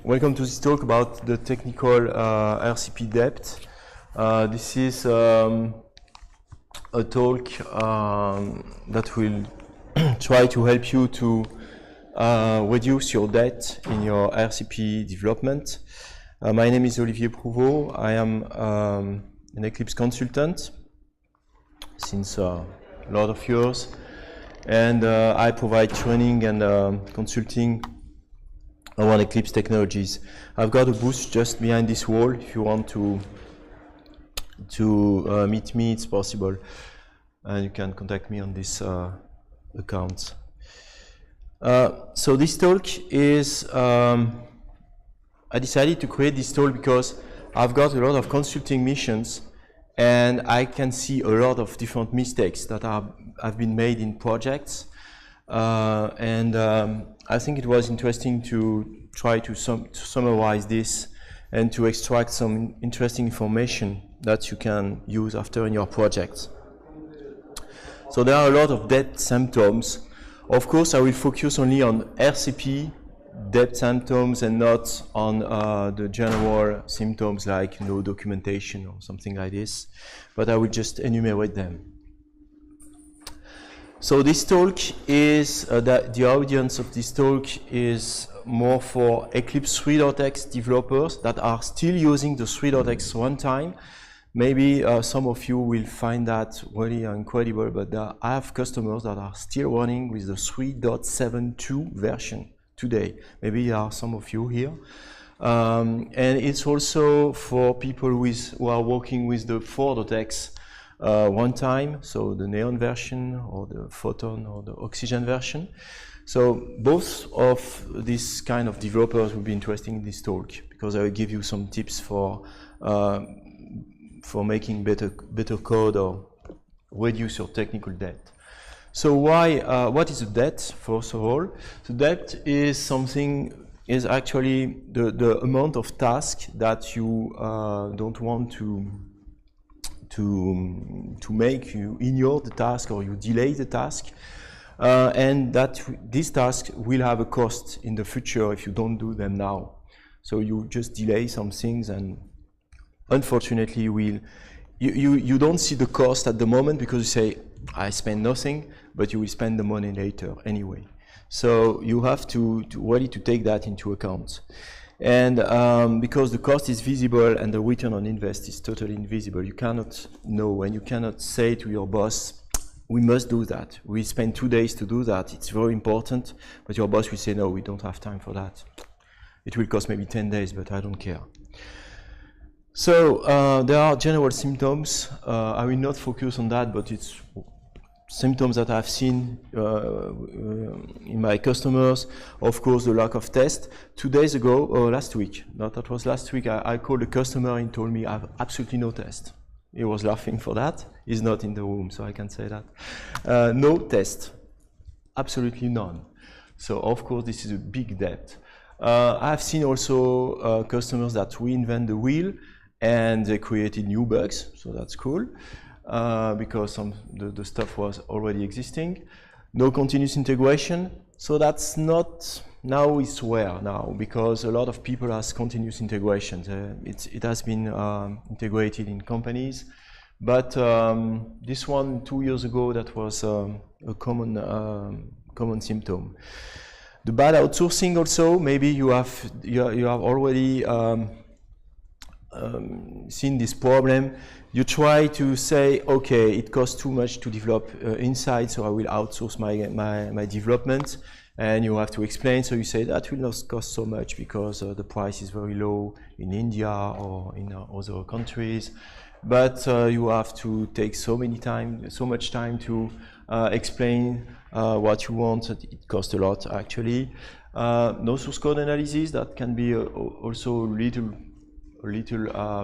Welcome to this talk about the technical RCP depth. This is a talk that will try to help you to reduce your debt in your RCP development. My name is Olivier Prouvost. I am an Eclipse consultant since a lot of years, and I provide training and consulting around Eclipse technologies. I've got a booth just behind this wall. If you want to meet me, it's possible, and you can contact me on this account. So this talk is, I decided to create this talk because I've got a lot of consulting missions, and I can see a lot of different mistakes that have been made in projects. I think it was interesting to try to summarize this and to extract some interesting information that you can use after in your projects. So there are a lot of debt symptoms. Of course, I will focus only on RCP debt symptoms and not on the general symptoms like no documentation or something like this, but I will just enumerate them. So this talk is, the audience of this talk is more for Eclipse 3.x developers that are still using the 3.x runtime. Maybe some of you will find that really incredible, but I have customers that are still running with the 3.72 version today. Maybe there are some of you here. And it's also for people who are working with the 4.x runtime, so the Neon version or the Photon or the Oxygen version. So both of these kind of developers will be interested in this talk because I will give you some tips for making better code or reduce your technical debt. So what is a debt? First of all, the debt is actually the amount of task that you don't want to make. You ignore the task or you delay the task, and that this task will have a cost in the future if you don't do them now. So you just delay some things, and unfortunately you don't see the cost at the moment because you say I spend nothing, but you will spend the money later anyway. So you have to really take that into account. And because the cost is visible and the return on invest is totally invisible, you cannot know, and you cannot say to your boss, we must do that. We spend 2 days to do that. It's very important, but your boss will say, no, we don't have time for that. It will cost maybe 10 days, but I don't care. So there are general symptoms. I will not focus on that, but it's symptoms that I've seen in my customers. Of course, the lack of test. 2 days ago, or last week, no, that was last week, I called a customer and told me I have absolutely no test. He was laughing for that. He's not in the room, so I can say that. No test, absolutely none. So of course, this is a big debt. I've seen also customers that reinvent the wheel and they created new bugs, so that's cool. Because the stuff was already existing. No continuous integration, so that's not, now it's rare now, because a lot of people has continuous integration. It has been integrated in companies, but this one 2 years ago, that was a common symptom. The bad outsourcing also, maybe you have already seen this problem. You try to say, okay, it costs too much to develop inside, so I will outsource my development, and you have to explain. So you say that will not cost so much because the price is very low in India or in other countries, but you have to take so much time to explain what you want. It costs a lot actually. No source code analysis, that can be also a little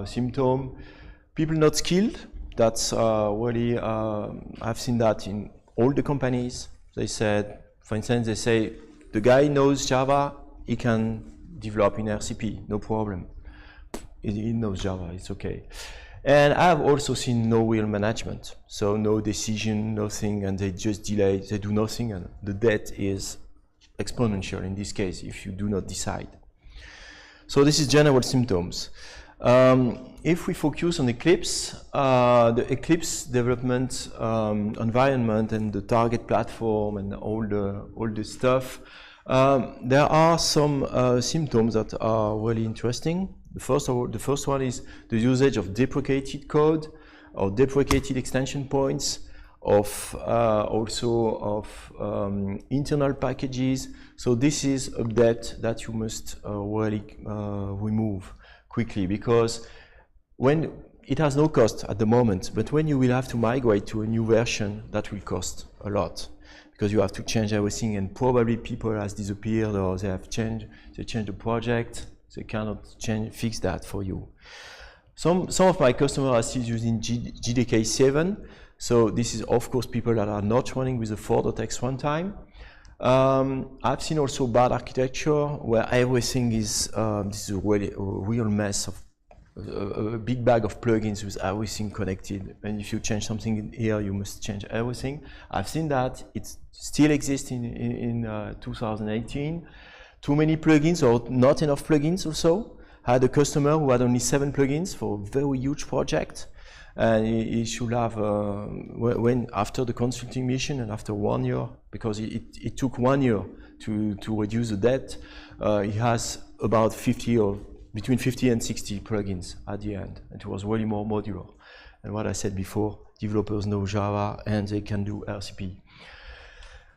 symptom. People not skilled, that's really, I've seen that in all the companies. They said, for instance, they say, the guy knows Java, he can develop in RCP, no problem. He knows Java, it's okay. And I've also seen no real management, so no decision, nothing, and they just delay, they do nothing, and the debt is exponential in this case if you do not decide. So this is general symptoms. If we focus on Eclipse, the Eclipse development environment and the target platform and all the stuff, there are some symptoms that are really interesting. The first one is the usage of deprecated code or deprecated extension points, also of internal packages. So this is a debt that you must really remove quickly, because when it has no cost at the moment, but when you will have to migrate to a new version, that will cost a lot, because you have to change everything, and probably people has disappeared or they changed the project, they cannot fix that for you. Some of my customers are still using JDK 7, so this is of course people that are not running with the 4.x runtime. I've seen also bad architecture where everything is this is a real mess of a big bag of plugins with everything connected, and if you change something in here, you must change everything. I've seen that. It still exists in 2018. Too many plugins or not enough plugins also. I had a customer who had only 7 plugins for a very huge project, and he should have, when after the consulting mission and after 1 year, because it took 1 year to reduce the debt, he has about 50 or between 50 and 60 plugins at the end. It was really more modular. And what I said before, developers know Java and they can do RCP.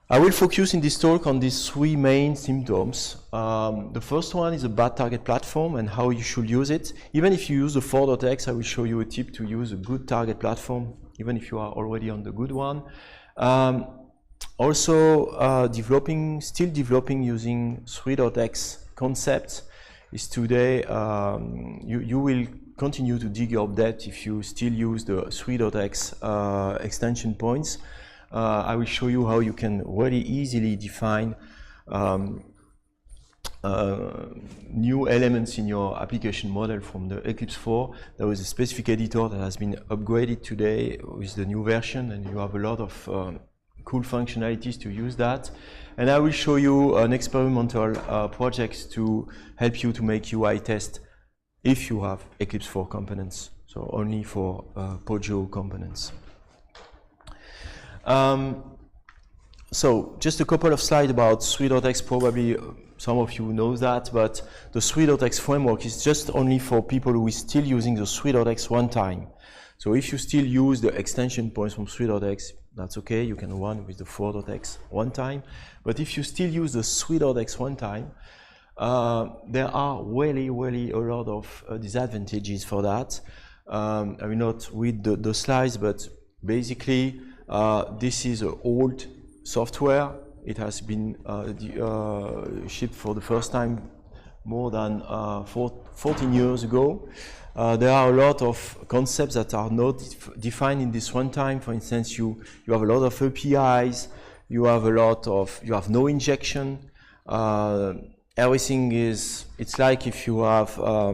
I will focus in this talk on these 3 main symptoms. The first one is a bad target platform and how you should use it. Even if you use the 4.x, I will show you a tip to use a good target platform, even if you are already on the good one. Also, still developing using 3.x concepts is today, you will continue to dig your debt if you still use the 3.x extension points. I will show you how you can really easily define new elements in your application model from the Eclipse 4. There is a specific editor that has been upgraded today with the new version, and you have a lot of cool functionalities to use that. And I will show you an experimental project to help you to make UI test if you have Eclipse 4 components, so only for Pojo components. So just a couple of slides about 3.x, probably some of you know that, but the 3.x framework is just only for people who are still using the 3.x runtime. So if you still use the extension points from 3.x, that's okay, you can run with the 4.x runtime. But if you still use the 3.x runtime, there are really a lot of disadvantages for that. I will not read the slides, but basically this is an old software. It has been shipped for the first time more than 14 years ago. There are a lot of concepts that are not defined in this runtime. For instance, you have a lot of APIs, you have no injection. Everything is, it's like if you have a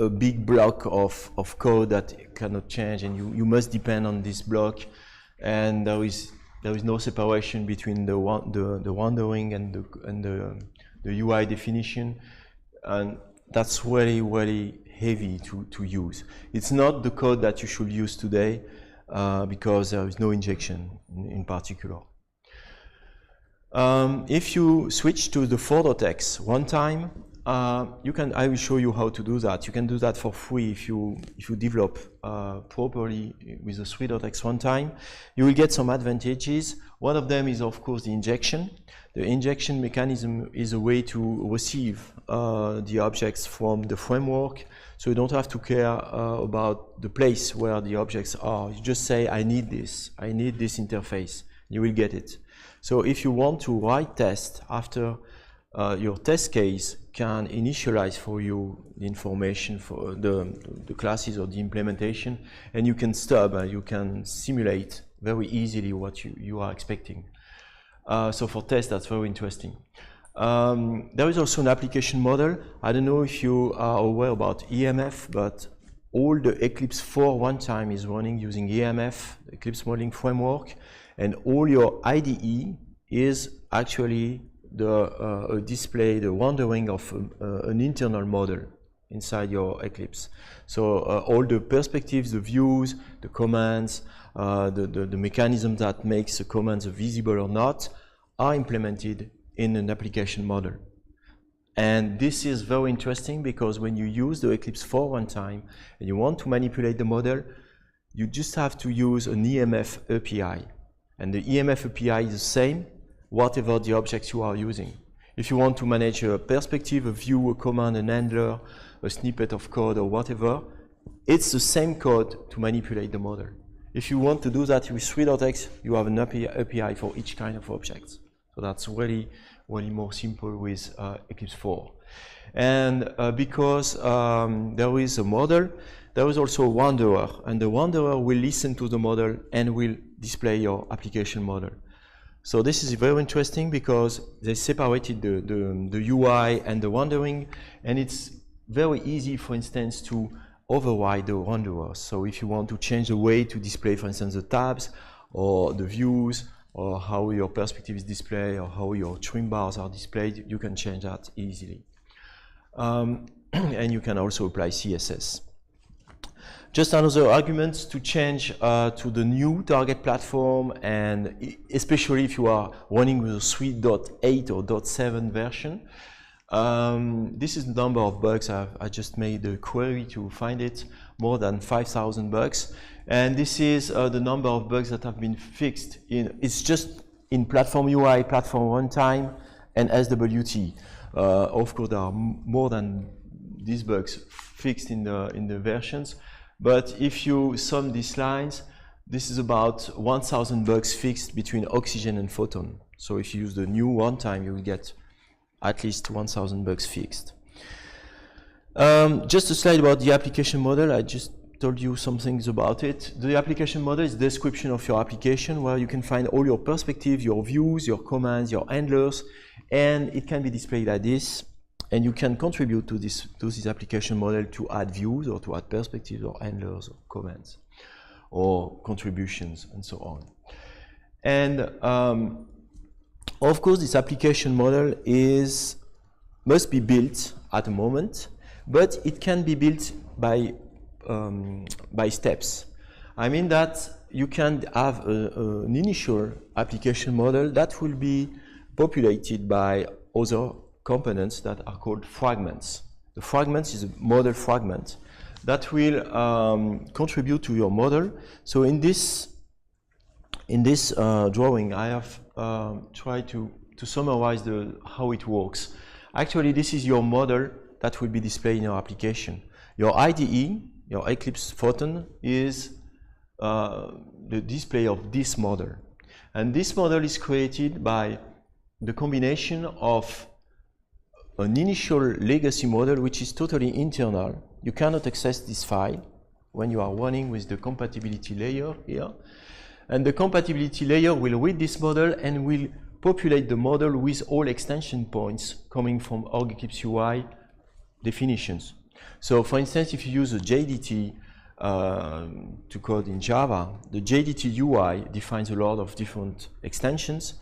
big block of code that cannot change, and you must depend on this block, and there is no separation between the rendering and the UI definition, and that's really heavy to use. It's not the code that you should use today because there is no injection in particular. If you switch to the 4.x runtime, I will show you how to do that. You can do that for free if you develop properly with the 3.x runtime. You will get some advantages. One of them is, of course, the injection. The injection mechanism is a way to receive the objects from the framework, so you don't have to care about the place where the objects are. You just say, I need this interface. You will get it. So if you want to write test after your test case can initialize for you the information for the classes or the implementation, and you can stub, you can simulate very easily what you are expecting. So for test, that's very interesting. There is also an application model. I don't know if you are aware about EMF, but all the Eclipse 4 runtime is running using EMF, Eclipse Modeling Framework, and all your IDE is actually display the rendering of an internal model inside your Eclipse. So all the perspectives, the views, the commands, the mechanism that makes the commands visible or not are implemented in an application model. And this is very interesting because when you use the Eclipse for runtime and you want to manipulate the model, you just have to use an EMF API. And the EMF API is the same, whatever the objects you are using. If you want to manage a perspective, a view, a command, an handler, a snippet of code or whatever, it's the same code to manipulate the model. If you want to do that with Swt.x, you have an API for each kind of object. So that's really more simple with Eclipse 4. And because there is a model, there is also a renderer, and the renderer will listen to the model and will display your application model. So this is very interesting because they separated the UI and the rendering, and it's very easy, for instance, to override the renderers. So if you want to change the way to display, for instance, the tabs or the views, or how your perspective is displayed, or how your trim bars are displayed, you can change that easily. And you can also apply CSS. Just another argument to change to the new target platform, and especially if you are running with a Swt.8 or .7 version. This is the number of bugs. I just made a query to find it, more than 5,000 bugs. And this is the number of bugs that have been fixed. It's just in platform UI, platform runtime, and SWT. Of course, there are more than these bugs fixed in the versions. But if you sum these lines, this is about 1,000 bugs fixed between Oxygen and Photon. So if you use the new runtime, you will get at least 1,000 bugs fixed. Just a slide about the application model. I just told you some things about it. The application model is a description of your application where you can find all your perspectives, your views, your commands, your handlers, and it can be displayed like this. And you can contribute to this application model to add views or to add perspectives or handlers or comments or contributions and so on. And of course, this application model must be built at the moment, but it can be built by steps. I mean that you can have an initial application model that will be populated by other components that are called fragments. The fragments is a model fragment that will contribute to your model. So in this drawing, I have tried to summarize how it works. Actually, this is your model that will be displayed in your application. Your IDE, your Eclipse Photon, is the display of this model. And this model is created by the combination of an initial legacy model, which is totally internal. You cannot access this file when you are running with the compatibility layer here. And the compatibility layer will read this model and will populate the model with all extension points coming from org Eclipse UI definitions. So for instance, if you use a JDT to code in Java, the JDT UI defines a lot of different extensions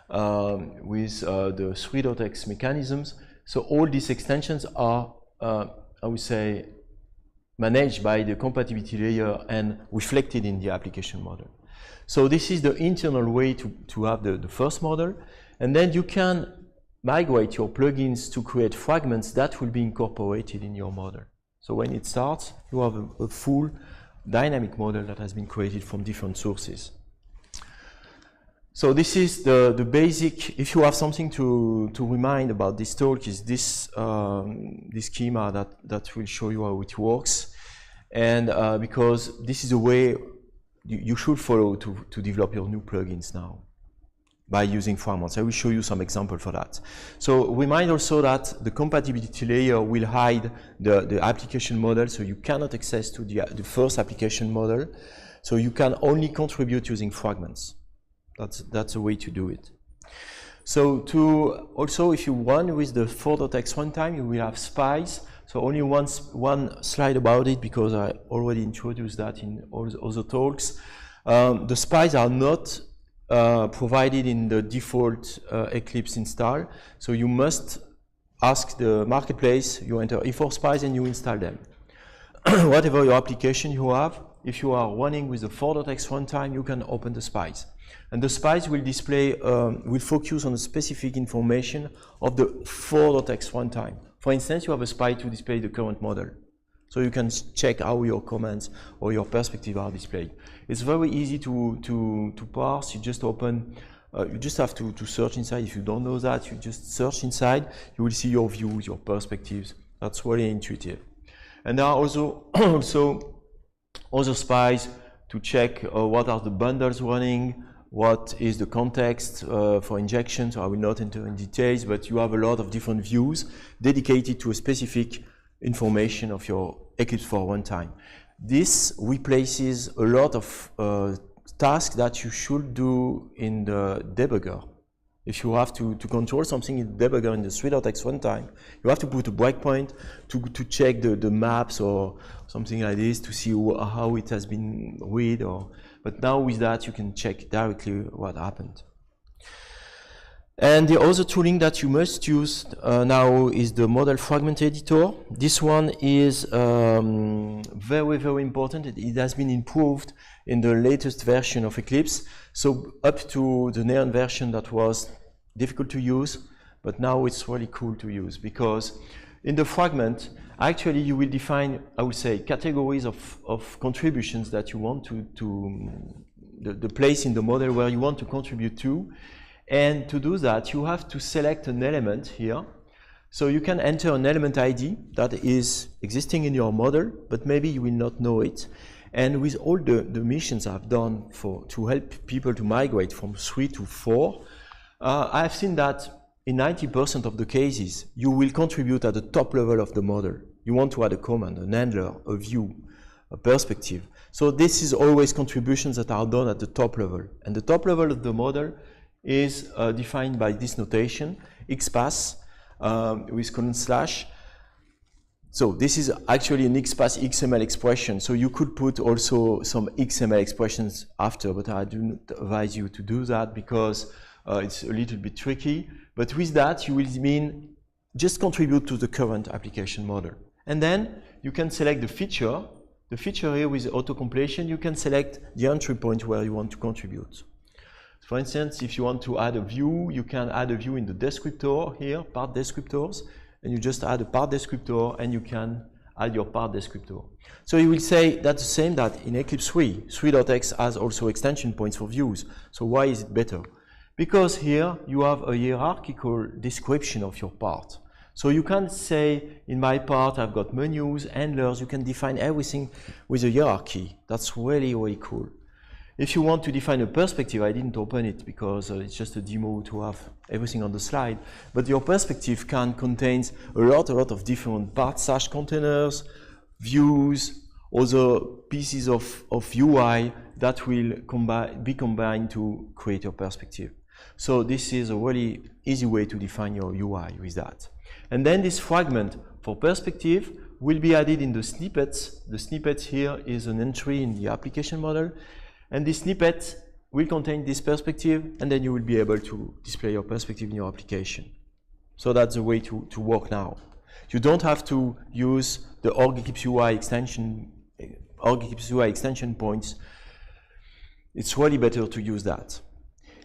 with the Swt.x mechanisms. So all these extensions are, I would say, managed by the compatibility layer and reflected in the application model. So this is the internal way to have the first model. And then you can migrate your plugins to create fragments that will be incorporated in your model. So when it starts, you have a full dynamic model that has been created from different sources. So this is the basic. If you have something to remind about this talk, is this schema that will show you how it works, and because this is a way you should follow to develop your new plugins now by using fragments. I will show you some example for that. So remind also that the compatibility layer will hide the application model, so you cannot access to the first application model. So you can only contribute using fragments. That's a way to do it. So also, if you run with the 4.x runtime, you will have spies. So only one slide about it, because I already introduced that in all the other talks. The spies are not provided in the default Eclipse install. So you must ask the marketplace, you enter E4 spies and you install them. Whatever your application you have, if you are running with the 4.x runtime, you can open the spies. And the spies will display, will focus on the specific information of the 4.x runtime. For instance, you have a spy to display the current model. So you can check how your comments or your perspective are displayed. It's very easy to parse. You just open, you just have to search inside. If you don't know that, you just search inside. You will see your views, your perspectives. That's really intuitive. And there are also other spies to check what are the bundles running, what is the context for injection. So I will not enter in details, but you have a lot of different views dedicated to a specific information of your Eclipse for runtime. This replaces a lot of tasks that you should do in the debugger. If you have to control something in the debugger in the Swt.x runtime, you have to put a breakpoint to check the maps or something like this to see how it has been read. But now with that, you can check directly what happened. And the other tooling that you must use now is the model fragment editor. This one is very, very important. It has been improved in the latest version of Eclipse. So up to the Neon version that was difficult to use, but now it's really cool to use because in the fragment, actually you will define, I would say, categories of contributions that you want the place in the model where you want to contribute to. And to do that, you have to select an element here. So you can enter an element ID that is existing in your model, but maybe you will not know it. And with all the missions I've done to help people to migrate from 3 to 4, I've seen that in 90% of the cases, you will contribute at the top level of the model. You want to add a command, an handler, a view, a perspective. So this is always contributions that are done at the top level. And the top level of the model is defined by this notation, XPath with :/. So this is actually an XPath XML expression. So you could put also some XML expressions after, but I do not advise you to do that because it's a little bit tricky. But with that, you will mean just contribute to the current application model. And then you can select the feature. The feature here with auto-completion, you can select the entry point where you want to contribute. For instance, if you want to add a view, you can add a view in the descriptor here, part descriptors, and you just add a part descriptor and you can add your part descriptor. So you will say that's the same that in Eclipse 3.x has also extension points for views. So why is it better? Because here you have a hierarchical description of your part. So you can say, in my part, I've got menus, handlers, you can define everything with a hierarchy. That's really, really cool. If you want to define a perspective, I didn't open it because it's just a demo to have everything on the slide, but your perspective can contain a lot of different parts, containers, views, other pieces of UI that will be combined to create your perspective. So this is a really easy way to define your UI with that. And then this fragment for perspective will be added in the snippets. The snippet here is an entry in the application model. And this snippet will contain this perspective, and then you will be able to display your perspective in your application. So that's the way to work now. You don't have to use the Eclipse UI extension points. It's really better to use that.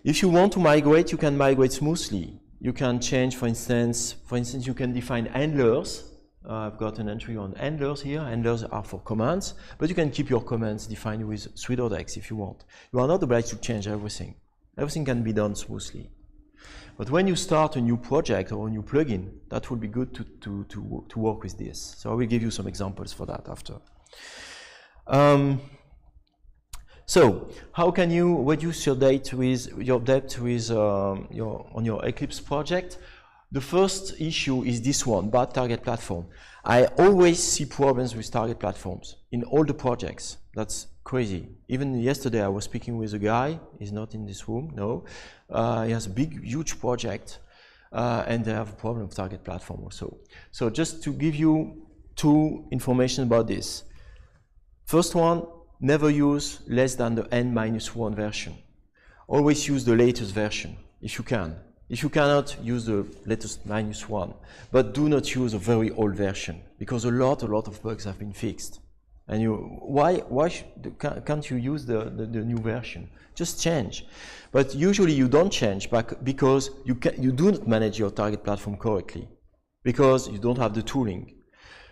If you want to migrate, you can migrate smoothly. You can change, for instance, you can define handlers. I've got an entry on handlers here. Handlers are for commands, but you can keep your commands defined with Swt.x if you want. You are not obliged to change everything. Everything can be done smoothly. But when you start a new project or a new plugin, that would be good to work with this. So I will give you some examples for that after. So how can you reduce your debt with on your Eclipse project? The first issue is this one, bad target platform. I always see problems with target platforms in all the projects. That's crazy. Even yesterday I was speaking with a guy, he's not in this room, no. He has a huge project and they have a problem with target platform also. So just to give you two information about this. First one, never use less than the n-1 version. always use the latest version, if you can. If you cannot, use the latest -1. But do not use a very old version, because a lot of bugs have been fixed. And why can't you use the new version? Just change. But usually you don't change because you do not manage your target platform correctly, because you don't have the tooling.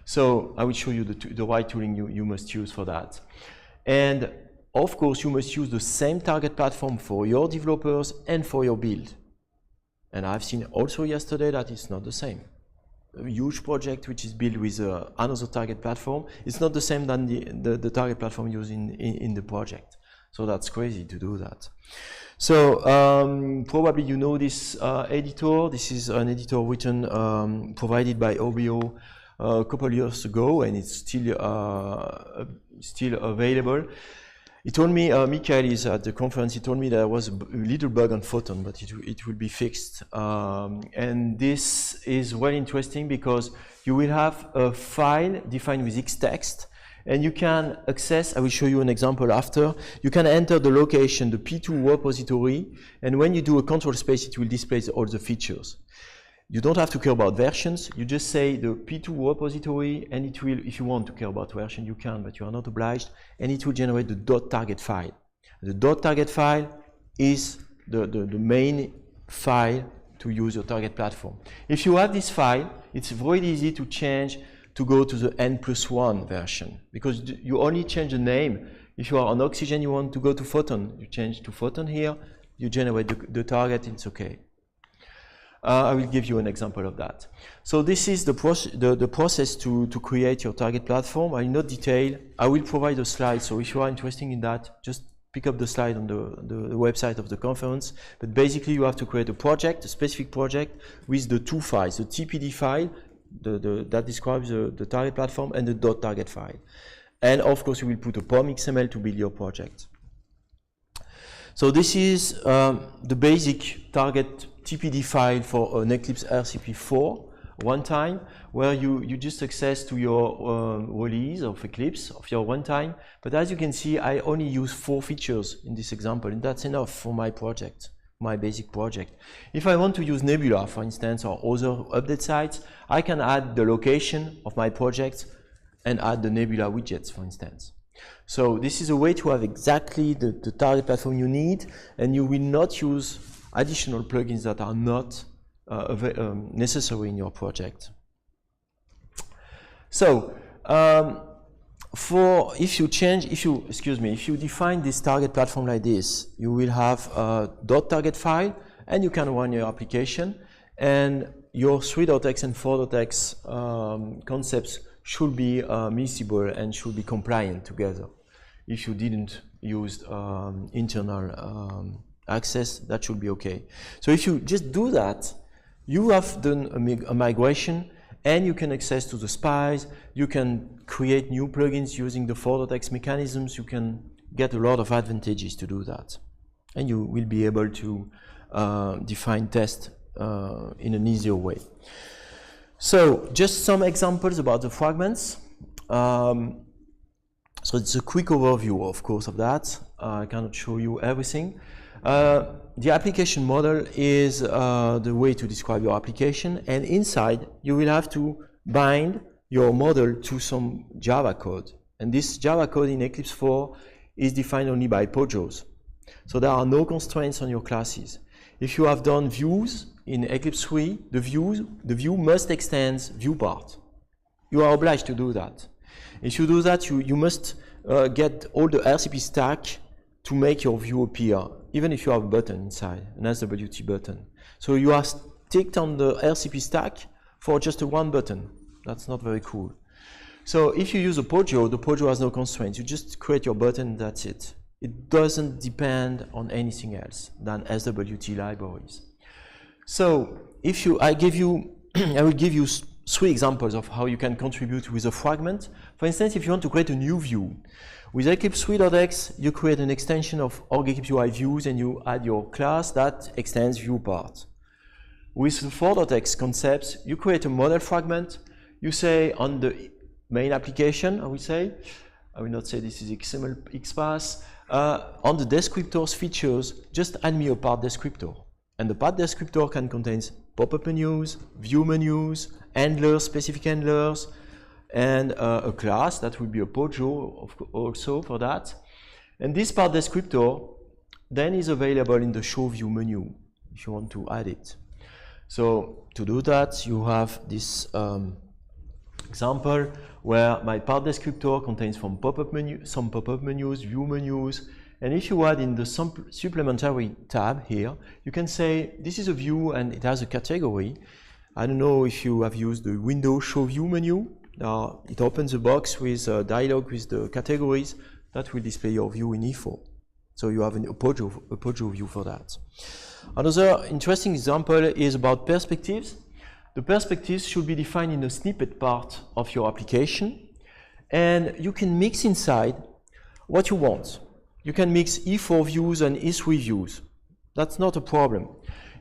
So I will show you the right tooling you must use for that. And of course, you must use the same target platform for your developers and for your build. And I've seen also yesterday that it's not the same. A huge project which is built with another target platform, it's not the same than the target platform used in the project. So that's crazy to do that. So probably you know this editor. This is an editor written, provided by OBO a couple years ago, and it's still available. He told me, Michael is at the conference, he told me there was a little bug on Photon, but it will be fixed. And this is very interesting because you will have a file defined with xtext, and you can access, I will show you an example after, you can enter the location, the P2 repository, and when you do a control space, it will display all the features. You don't have to care about versions, you just say the P2 repository, and it will, if you want to care about version, you can, but you are not obliged, and it will generate the .target file. The .target file is the main file to use your target platform. If you have this file, it's very easy to change, to go to the N+1 version, because you only change the name. If you are on Oxygen, you want to go to Photon, you change to Photon here, you generate the target, it's okay. I will give you an example of that. So this is the process to create your target platform. I will not detail. I will provide a slide, so if you are interested in that, just pick up the slide on the website of the conference. But basically you have to create a project, a specific project, with the two files, the TPD file, that describes the target platform, and the .target file. And of course you will put a POM XML to build your project. So this is the basic target TPD file for an Eclipse RCP 4 runtime, where you just access to your release of Eclipse, of your runtime. But as you can see, I only use 4 features in this example, and that's enough for my project, my basic project. If I want to use Nebula, for instance, or other update sites, I can add the location of my project and add the Nebula widgets, for instance. So this is a way to have exactly the target platform you need, and you will not use additional plugins that are not necessary in your project. So if you define this target platform like this, you will have a .target file, and you can run your application, and your 3.x and 4.x concepts should be miscible and should be compliant together. If you didn't use internal access, that should be okay. So if you just do that, you have done a migration, and you can access to the spies, you can create new plugins using the 4.x mechanisms, you can get a lot of advantages to do that. And you will be able to define tests in an easier way. So just some examples about the fragments. So it's a quick overview, of course, of that. I cannot show you everything. The application model is the way to describe your application, and inside you will have to bind your model to some Java code. And this Java code in Eclipse 4 is defined only by POJOs. So there are no constraints on your classes. If you have done views in Eclipse 3, the view must extend view part. You are obliged to do that. If you do that, you must get all the RCP stack to make your view appear, even if you have a button inside, an SWT button. So you are sticked on the RCP stack for just one button. That's not very cool. So if you use a POJO, the POJO has no constraints. You just create your button, that's it. It doesn't depend on anything else than SWT libraries. So I will give you 3 examples of how you can contribute with a fragment. For instance, if you want to create a new view, with Eclipse 3.x, you create an extension of org Eclipse UI views, and you add your class that extends view part. With the 4.x concepts, you create a model fragment. You say on the main application, I will not say this is XML XPath. on the descriptors features, just add me a part descriptor. And the part descriptor can contain pop-up menus, view menus, handlers, specific handlers, and a class that will be a Pojo also for that. And this part descriptor then is available in the show view menu if you want to add it. So to do that, you have this example where my part descriptor contains some pop-up menus, view menus, and if you add in the supplementary tab here, you can say this is a view and it has a category. I don't know if you have used the window show view menu. It opens a box with a dialog with the categories that will display your view in E4. So you have a Pojo view for that. Another interesting example is about perspectives. The perspectives should be defined in the snippet part of your application, and you can mix inside what you want. You can mix E4 views and E3 views. That's not a problem.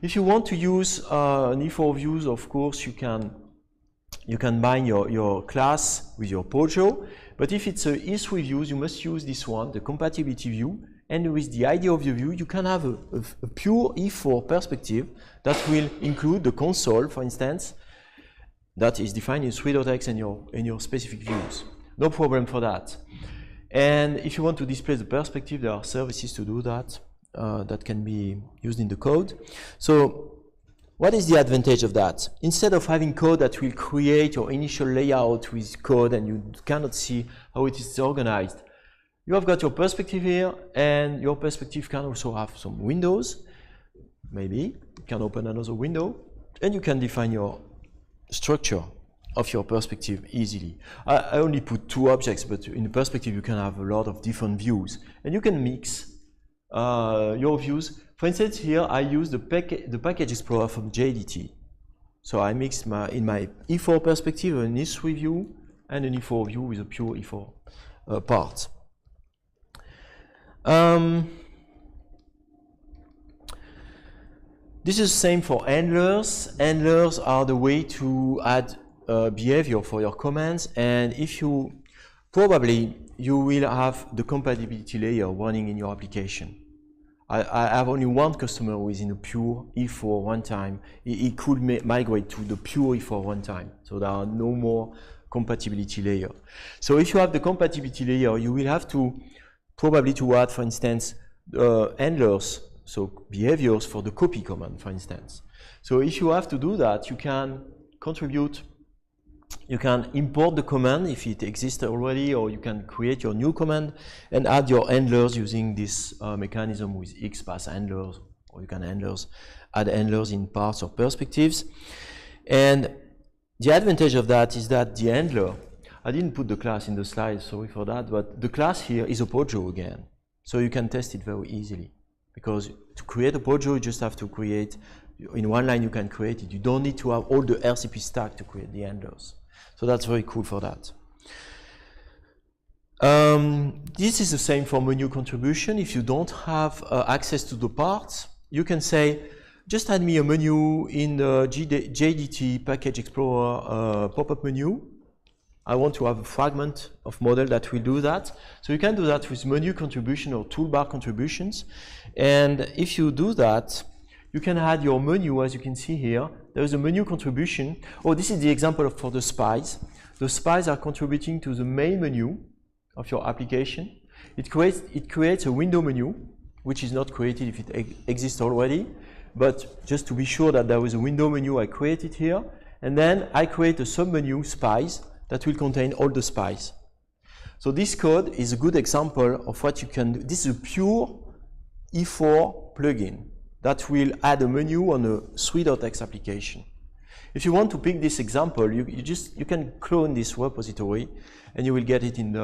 If you want to use an E4 views, of course, you can bind your class with your Pojo, but if it's a E3 views, you must use this one, the compatibility view, and with the ID of the view, you can have a pure E4 perspective that will include the console, for instance, that is defined in Swt.x and your specific views. No problem for that. And if you want to display the perspective, there are services to do that that can be used in the code. So what is the advantage of that? Instead of having code that will create your initial layout with code and you cannot see how it is organized, you have got your perspective here, and your perspective can also have some windows. Maybe you can open another window, and you can define your structure of your perspective easily. I only put 2 objects, but in the perspective you can have a lot of different views, and you can mix your views. For instance, here I use the package explorer from JDT. So I mixed in my E4 perspective an E3 view and an E4 view with a pure E4 part. This is the same for handlers. Handlers are the way to add behavior for your commands, and if you will have the compatibility layer running in your application. I have only one customer who is in a pure E4 runtime. He could migrate to the pure E4 runtime, so there are no more compatibility layer. So if you have the compatibility layer, you will have to probably to add, for instance, handlers, so behaviors for the copy command, for instance. So if you have to do that, you can contribute, you can import the command if it exists already, or you can create your new command and add your handlers using this mechanism with XPath handlers, or you can add handlers in parts or perspectives. And the advantage of that is that the handler, I didn't put the class in the slide, sorry for that, but the class here is a Pojo again. So you can test it very easily. Because to create a Pojo, you just have to create, in one line you can create it. You don't need to have all the RCP stack to create the handlers. So that's very cool for that. This is the same for menu contribution. If you don't have access to the parts, you can say, just add me a menu in the JDT Package Explorer pop-up menu. I want to have a fragment of model that will do that. So you can do that with menu contribution or toolbar contributions. And if you do that, you can add your menu, as you can see here. There is a menu contribution. Oh, this is the example for the spies. The spies are contributing to the main menu of your application. It creates a window menu, which is not created if it exists already. But just to be sure that there is a window menu, I create it here. And then I create a submenu, spies, that will contain all the spies. So this code is a good example of what you can do. This is a pure E4 plugin that will add a menu on a Swt.x application. If you want to pick this example, you can clone this repository and you will get it in the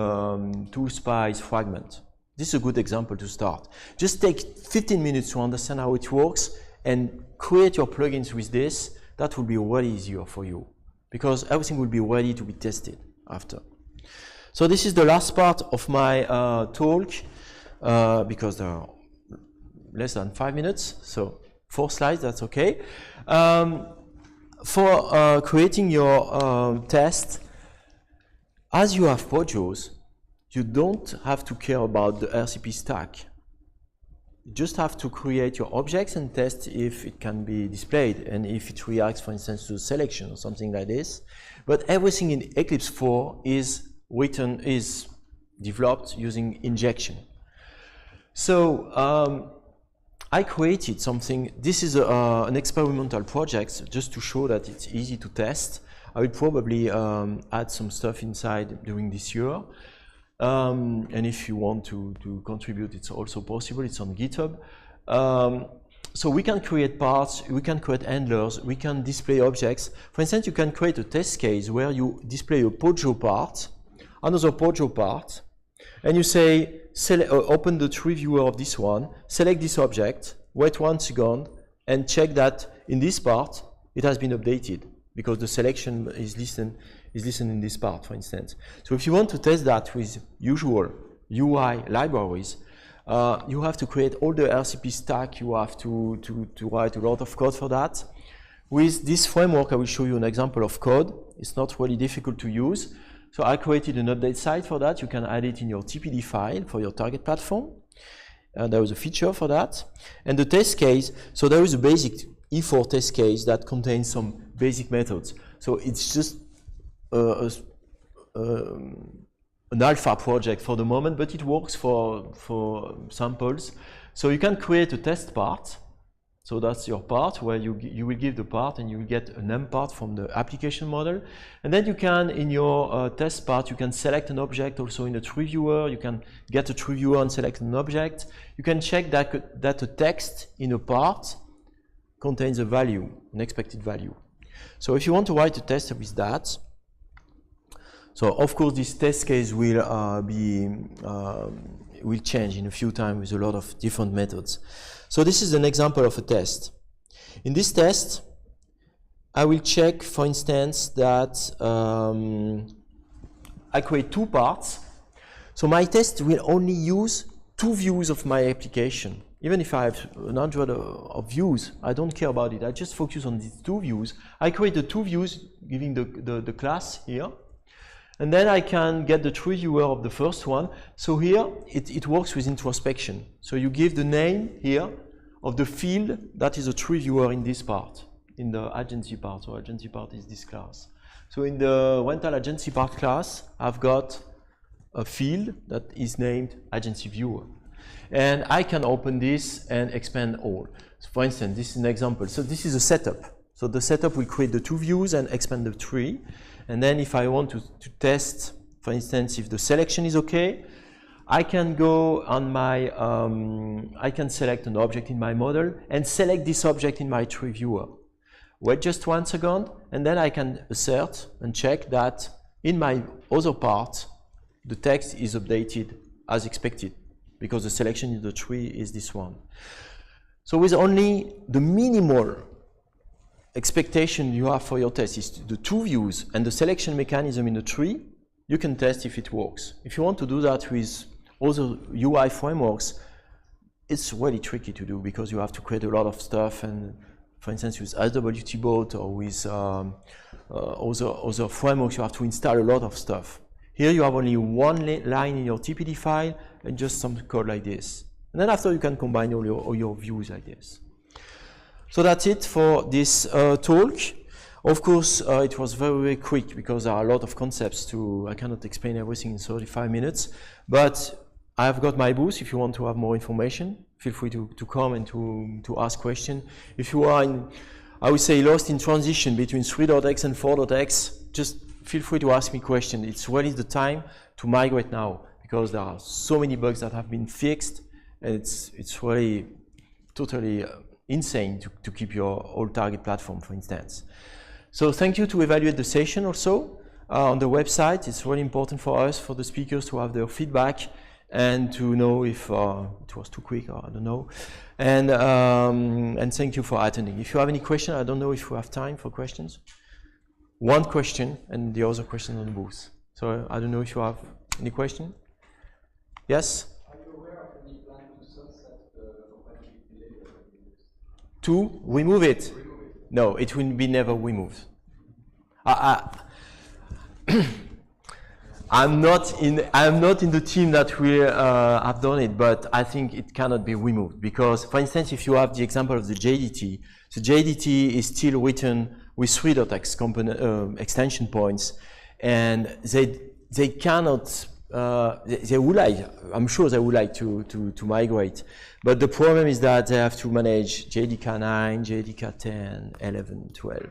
toSpies fragment. This is a good example to start. Just take 15 minutes to understand how it works and create your plugins with this. That will be way easier for you, because everything will be ready to be tested after. So this is the last part of my talk, because there are less than 5 minutes, so 4 slides, that's okay. For creating your test, as you have Pojos, you don't have to care about the RCP stack. You just have to create your objects and test if it can be displayed and if it reacts, for instance, to a selection or something like this. But everything in Eclipse 4 is developed using injection. So I created something. This is an experimental project just to show that it's easy to test. I will probably add some stuff inside during this year. And if you want to contribute, it's also possible. It's on GitHub. So we can create parts, we can create handlers, we can display objects. For instance, you can create a test case where you display a Pojo part, another Pojo part, and you say, open the tree viewer of this one, select this object, wait 1 second, and check that in this part, it has been updated, because the selection is listened in this part, for instance. So if you want to test that with usual UI libraries, you have to create all the RCP stack. You have to write a lot of code for that. With this framework, I will show you an example of code. It's not really difficult to use. So I created an update site for that. You can add it in your TPD file for your target platform. There was a feature for that. And the test case, so there is a basic E4 test case that contains some basic methods. So it's just an alpha project for the moment, but it works for samples. So you can create a test part. So that's your part where you will give the part and you will get an M part from the application model. And then you can, in your test part, you can select an object also in a tree viewer. You can get a tree viewer and select an object. You can check that a text in a part contains a value, an expected value. So if you want to write a test with that, so of course this test case will change in a few times with a lot of different methods. So this is an example of a test. In this test, I will check, for instance, that I create 2 parts. So my test will only use 2 views of my application. Even if I have 100 of views, I don't care about it. I just focus on these 2 views. I create the 2 views, giving the class here. And then I can get the tree viewer of the first one. So here, it works with introspection. So you give the name here of the field that is a tree viewer in this part, in the agency part. So agency part is this class. So in the rental agency part class, I've got a field that is named agency viewer. And I can open this and expand all. So for instance, this is an example. So this is a setup. So the setup will create the 2 views and expand the tree. And then if I want to test, for instance, if the selection is okay, I can go on my, I can select an object in my model and select this object in my tree viewer. Wait just 1 second, and then I can assert and check that in my other part, the text is updated as expected, because the selection in the tree is this one. So with only the minimal expectation you have for your test is the 2 views and the selection mechanism in the tree, you can test if it works. If you want to do that with other UI frameworks, it's really tricky to do because you have to create a lot of stuff, and for instance with SWT Boat or with other frameworks you have to install a lot of stuff. Here you have only 1 line in your TPD file and just some code like this. And then after you can combine all your views like this. So that's it for this talk. Of course, it was very, very quick because there are a lot of concepts I cannot explain everything in 35 minutes. But I have got my booth. If you want to have more information, feel free to come and to ask questions. If you are I would say, lost in transition between 3.x and 4.x, just feel free to ask me questions. It's really the time to migrate now because there are so many bugs that have been fixed, and it's really totally insane to keep your old target platform, for instance. So thank you to evaluate the session also on the website. It's really important for us, for the speakers, to have their feedback and to know if it was too quick or I don't know. And thank you for attending. If you have any question, I don't know if we have time for questions. 1 question and the other question on the booth. So I don't know if you have any question. Yes? Are you aware of any plan to sunset the automatic delay that we use? To remove it? No, it will be never removed. I I'm not in the team that will have done it, but I think it cannot be removed because, for instance, if you have the example of the JDT, the JDT is still written with 3.x component extension points, and they cannot. They would like. I'm sure they would like to migrate, but the problem is that they have to manage JDK 9, JDK 10, 11, 12.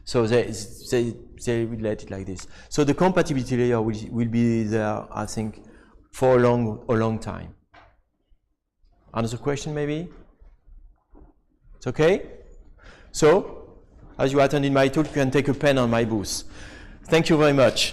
So they will let it like this. So the compatibility layer will be there, I think, for a long time. Another question, maybe? It's okay? So, as you attended my talk, you can take a pen on my booth. Thank you very much.